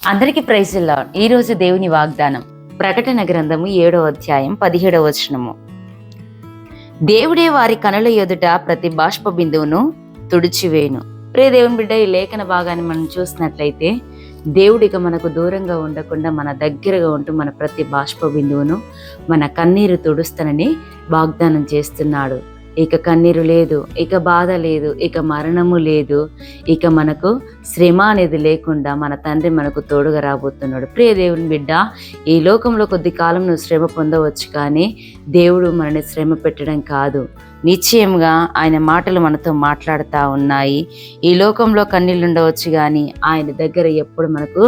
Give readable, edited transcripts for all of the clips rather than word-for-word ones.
అందరికీ praise the lord. ఈ రోజు దేవుని వాగ్దానం ప్రకటన గ్రంథము 7వ అధ్యాయం 17వ వచనము. దేవుడే వారి కనుల ఎదుట ప్రతి బాష్ప బిందువును తుడిచివేయును. ప్రియ దేవుని బిడ్డ, ఈ లేఖన భాగాన్ని మనం చూసినట్లయితే దేవుడిక మనకు దూరంగా ఉండకుండా మన దగ్గరగా ఉంటూ మన ప్రతి బాష్ప బిందువును మన కన్నీరు తుడుస్తానని వాగ్దానం చేస్తున్నాడు. ఇక కన్నీరు లేదు, ఇక బాధ లేదు, ఇక మరణము లేదు, ఇక మనకు శ్రమ అనేది లేకుండా మన తండ్రి మనకు తోడుగా రాబోతున్నాడు. ప్రియ దేవుని బిడ్డ, ఈ లోకంలో కొద్ది కాలం నువ్వు శ్రమ పొందవచ్చు, కానీ దేవుడు మనని శ్రమ పెట్టడం కాదు. నిశ్చయంగా ఆయన మాటలు మనతో మాట్లాడుతూ ఉన్నాయి. ఈ లోకంలో కన్నీళ్ళు ఉండవచ్చు, కానీ ఆయన దగ్గర ఎప్పుడు మనకు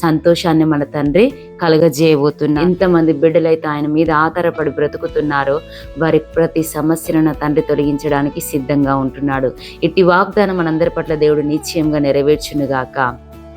సంతోషాన్ని మన తండ్రి కలగజేయబోతున్నారు. ఎంతమంది బిడ్డలైతే ఆయన మీద ఆధారపడి బ్రతుకుతున్నారో వారి ప్రతి సమస్యలను తండ్రి తొలగించడానికి సిద్ధంగా ఉంటున్నాడు. ఇట్టి వాగ్దానం మనందరి పట్ల దేవుడు నిశ్చయంగా నెరవేర్చునుగాక.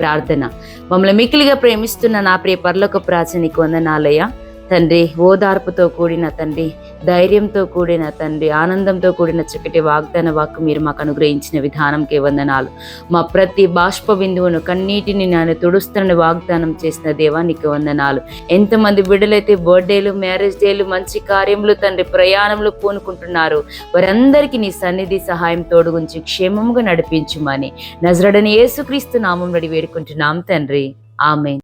ప్రార్థన. మమ్మల్ని మిక్కిలిగా ప్రేమిస్తున్న నా ప్రియ పరలోకపు రాజా, నీకు వందనాలయ్యా తండ్రి. ఓదార్పుతో కూడిన తండ్రి, ధైర్యంతో కూడిన తండ్రి, ఆనందంతో కూడిన చక్కటి వాగ్దాన వాక్కు మీరు మాకు అనుగ్రహించిన విధానంకే వందనాలు. మా ప్రతి బాష్ప బిందువును కన్నీటిని నేను తుడుస్తానని వాగ్దానం చేసిన దేవా నీకు వందనాలు. ఎంతమంది బిడ్డలైతే బర్త్డేలు, మ్యారేజ్ డేలు, మంచి కార్యములు తండ్రి, ప్రయాణములు పూనుకుంటున్నారు, వారందరికీ నీ సన్నిధి సహాయం తోడుగుంచి క్షేమముగా నడిపించుమని నజరేయుడైన యేసుక్రీస్తు నామములో వేడుకుంటున్నాం తండ్రి. ఆమేన్.